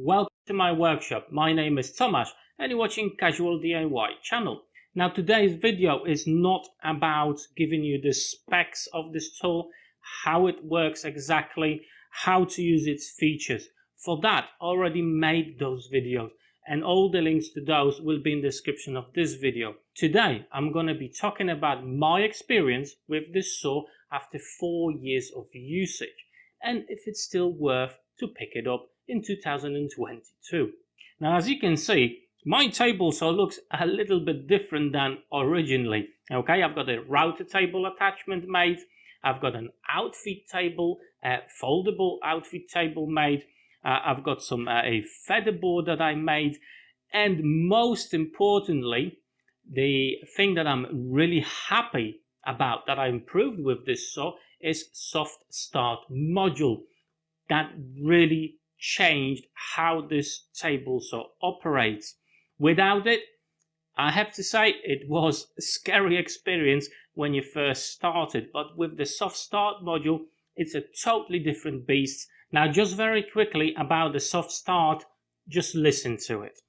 Welcome to my workshop. My name is Tomasz and you're watching Casual DIY channel. Now today's video is not about giving you the specs of this tool, how it works exactly, how to use its features. For that, I already made those videos and all the links to those will be in the description of this video. Today, I'm going to be talking about my experience with this saw after 4 years of usage and if it's still worth to pick it up in 2022. Now, as you can see, my table saw looks a little bit different than originally. Okay, I've got a router table attachment made. I've got an outfit table, foldable outfit table made. I've got a feather board that I made. And most importantly, the thing that I'm really happy about that I improved with this saw is soft start module. That really changed how this table saw operates. Without it, I have to say it was a scary experience when you first started, but with the soft start module, it's a totally different beast. Now, just very quickly about the soft start, just listen to it.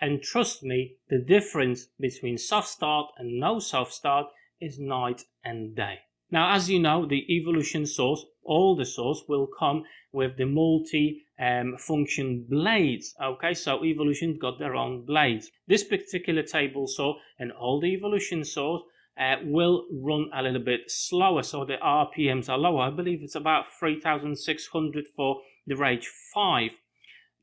And trust me, the difference between soft start and no soft start is night and day. Now, as you know, the Evolution saws, all the saws will come with the multi-function blades. Okay, so Evolution got their own blades. This particular table saw and all the Evolution saws will run a little bit slower, so the RPMs are lower. I believe it's about 3,600 for the Rage 5.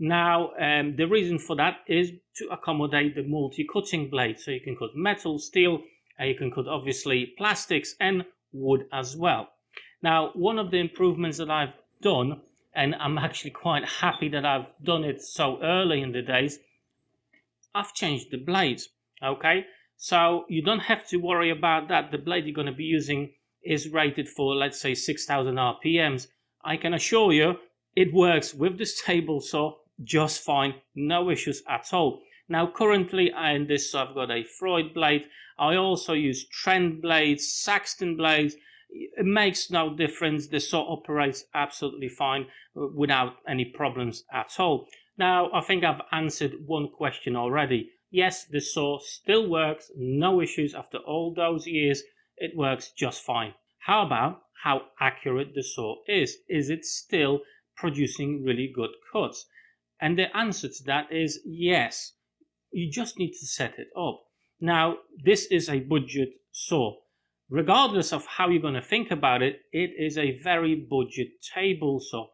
Now, the reason for that is to accommodate the multi-cutting blade. So you can cut metal, steel, you can cut obviously plastics and wood as well. Now, one of the improvements that I've done, and I'm actually quite happy that I've done it so early in the days, I've changed the blades. Okay, so you don't have to worry about that. The blade you're going to be using is rated for, let's say, 6,000 RPMs. I can assure you it works with this table saw just fine, no issues at all. Now currently in this saw I've got a Freud blade. I also use Trend blades, Saxton blades. It makes no difference. The saw operates absolutely fine without any problems at all. Now I think I've answered one question already. Yes, the saw still works, no issues after all those years. It works just fine. How about how accurate the saw is? Is it still producing really good cuts? And the answer to that is yes. You just need to set it up. Now, this is a budget saw. Regardless of how you're going to think about it, it is a very budget table saw.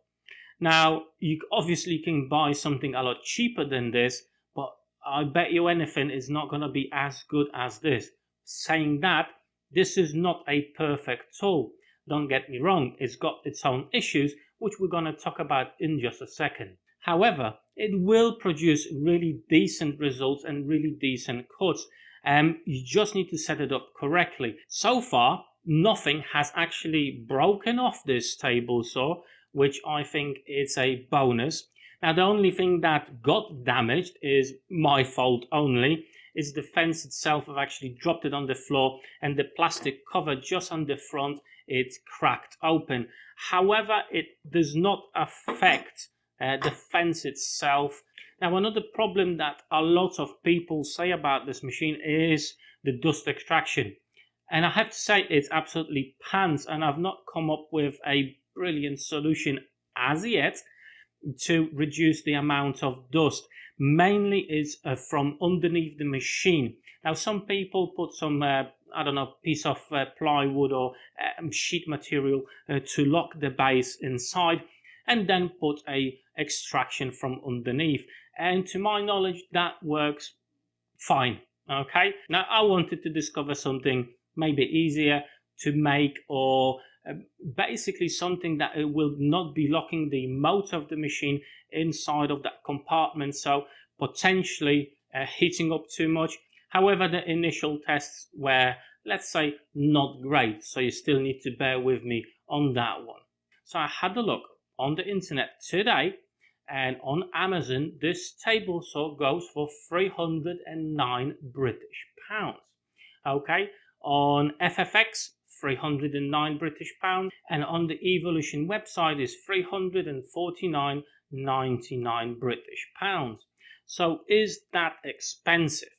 Now, you obviously can buy something a lot cheaper than this, but I bet you anything is not going to be as good as this. Saying that, this is not a perfect tool. Don't get me wrong, it's got its own issues, which we're going to talk about in just a second. However, it will produce really decent results and really decent cuts. You just need to set it up correctly. So far, nothing has actually broken off this table saw, which I think is a bonus. Now, the only thing that got damaged is my fault only. Is the fence itself. I've actually dropped it on the floor and the plastic cover just on the front, it's cracked open. However, it does not affect the fence itself. Now, another problem that a lot of people say about this machine is the dust extraction. And I have to say it's absolutely pants, and I've not come up with a brilliant solution as yet to reduce the amount of dust. Mainly is from underneath the machine. Now, some people put some, piece of plywood or sheet material to lock the base inside and then put a extraction from underneath. And to my knowledge, that works fine. Okay. Now, I wanted to discover something maybe easier to make, or basically something that it will not be locking the motor of the machine inside of that compartment, so potentially heating up too much. However, the initial tests were, let's say, not great, so you still need to bear with me on that one. So I had a look on the internet today, and on Amazon this table saw goes for 309 British pounds. Okay, On FFX, £309, and on the Evolution website is £349.99. So is that expensive?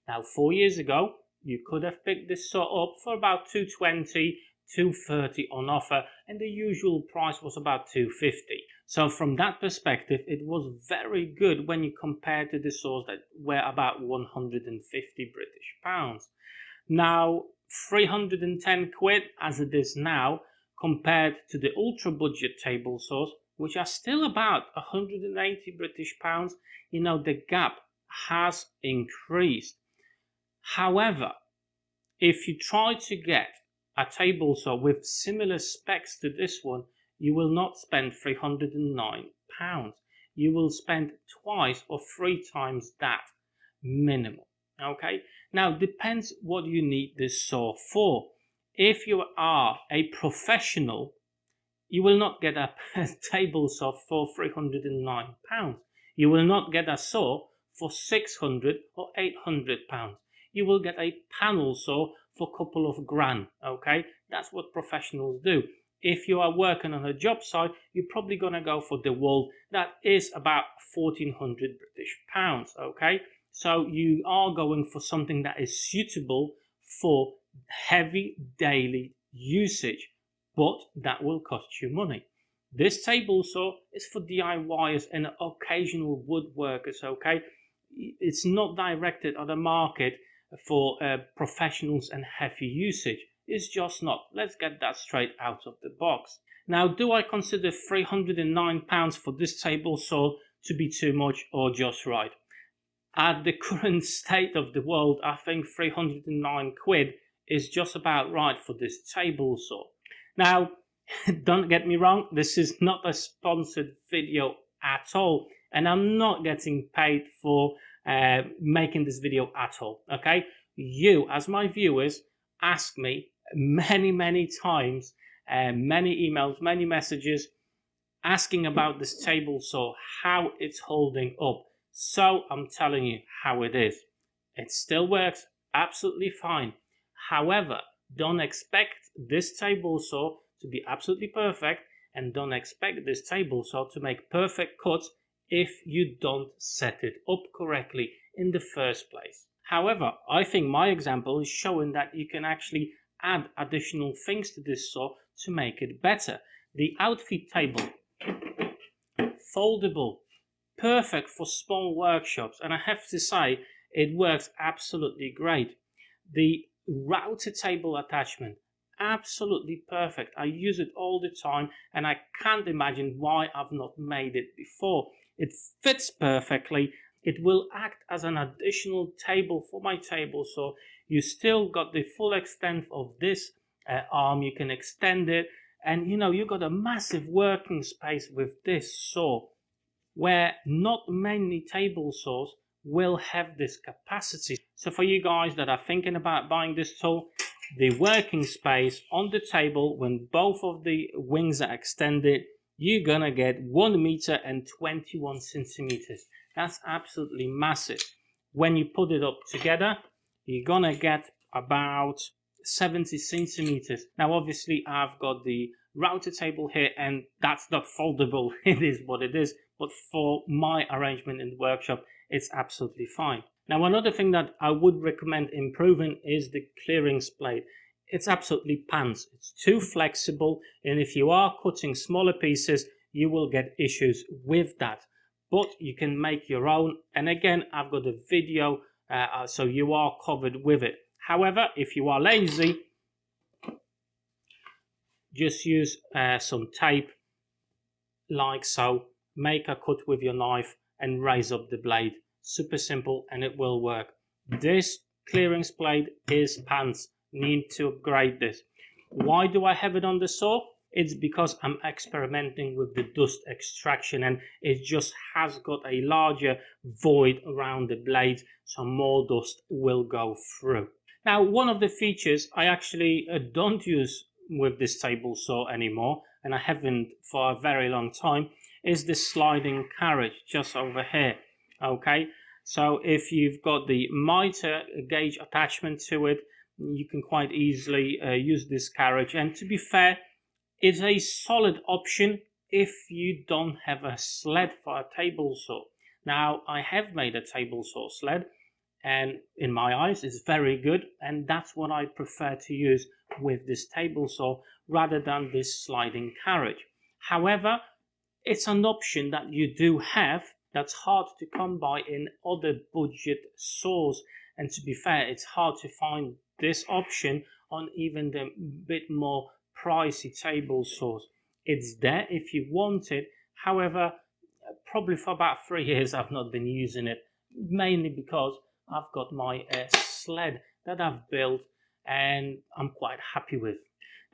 Now 4 years ago you could have picked this saw up for about £220, £230 on offer, and the usual price was about £250. So from that perspective it was very good when you compare to the saws that were about £150. Now 310 quid as it is now, compared to the ultra budget table saws, which are still about 180 British pounds, you know, the gap has increased. However, if you try to get a table saw with similar specs to this one, you will not spend £309. You will spend twice or 3 times that minimum. Okay, now depends what you need this saw for. If you are a professional, you will not get a table saw for £309. You will not get a saw for £600 or £800. You will get a panel saw for a couple of grand. Okay, that's what professionals do. If you are working on a job site, you're probably going to go for the wall. That is about £1,400. Okay, so you are going for something that is suitable for heavy daily usage, but that will cost you money. This table saw is for DIYers and occasional woodworkers. Okay, it's not directed at the market for professionals and heavy usage. It's just not. Let's get that straight out of the box. Now, do I consider £309 for this table saw to be too much or just right? At the current state of the world, I think 309 quid is just about right for this table saw. Now, don't get me wrong, this is not a sponsored video at all, and I'm not getting paid for making this video at all. Okay, you as my viewers ask me many times, many emails, many messages asking about this table saw, how it's holding up. So I'm telling you how it is. It still works absolutely fine. However, don't expect this table saw to be absolutely perfect, and don't expect this table saw to make perfect cuts if you don't set it up correctly in the first place. However, I think my example is showing that you can actually add additional things to this saw to make it better. The outfit table, foldable, perfect for small workshops, and I have to say it works absolutely great. The router table attachment, absolutely perfect. I use it all the time and I can't imagine why I've not made it before. It fits perfectly. It will act as an additional table for my table saw. You still got the full extent of this arm. You can extend it, and you know, you got a massive working space with this saw, where not many table saws will have this capacity. So for you guys that are thinking about buying this tool, the working space on the table, when both of the wings are extended, you're gonna get 1 meter and 21 centimeters. That's absolutely massive. When you put it up together, you're gonna get about 70 centimeters. Now obviously I've got the router table here and that's not foldable. It is what it is, but for my arrangement in the workshop it's absolutely fine. Now another thing that I would recommend improving is the clearance blade. It's absolutely pants. It's too flexible, and if you are cutting smaller pieces you will get issues with that, but you can make your own, and again I've got a video so you are covered with it. However, if you are lazy, just use some tape like so, make a cut with your knife and raise up the blade. Super simple and it will work. This clearance blade is pants. Need to upgrade this. Why do I have it on the saw? It's because I'm experimenting with the dust extraction and it just has got a larger void around the blade, so more dust will go through. Now one of the features I actually don't use with this table saw anymore, and I haven't for a very long time, is the sliding carriage just over here. Okay, so if you've got the mitre gauge attachment to it, you can quite easily use this carriage. And to be fair, it's a solid option if you don't have a sled for a table saw. Now, I have made a table saw sled, and in my eyes it's very good, and that's what I prefer to use with this table saw rather than this sliding carriage. However, it's an option that you do have that's hard to come by in other budget saws, and to be fair, it's hard to find this option on even the bit more pricey table saws. It's there if you want it. However, probably for about 3 years I've not been using it, mainly because I've got my sled that I've built and I'm quite happy with.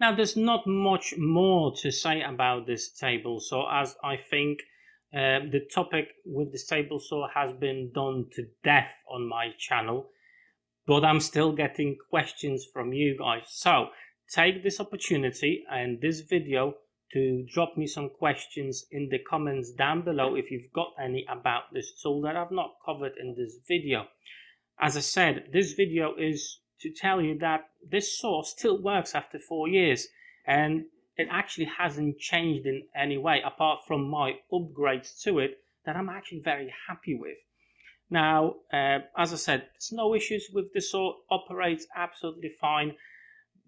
Now, there's not much more to say about this table saw, as I think the topic with this table saw has been done to death on my channel, but I'm still getting questions from you guys. So take this opportunity and this video to drop me some questions in the comments down below if you've got any about this tool that I've not covered in this video. As I said, this video is to tell you that this saw still works after 4 years, and it actually hasn't changed in any way apart from my upgrades to it that I'm actually very happy with. Now, as I said, there's no issues with the saw, operates absolutely fine.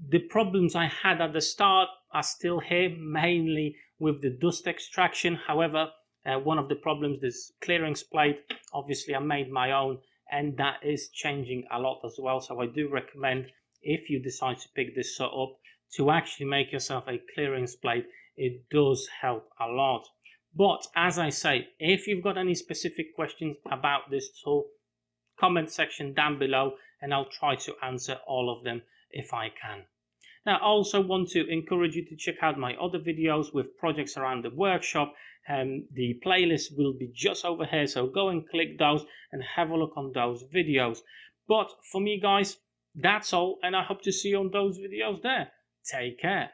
The problems I had at the start are still here, mainly with the dust extraction. However, one of the problems is clearance plate. Obviously, I made my own, and that is changing a lot as well. So I do recommend, if you decide to pick this saw up, to actually make yourself a clearance plate. It does help a lot. But as I say, if you've got any specific questions about this tool, comment section down below and I'll try to answer all of them if I can. Now, I also want to encourage you to check out my other videos with projects around the workshop. The playlist will be just over here, so go and click those and have a look on those videos. But for me, guys, that's all, and I hope to see you on those videos there. Take care.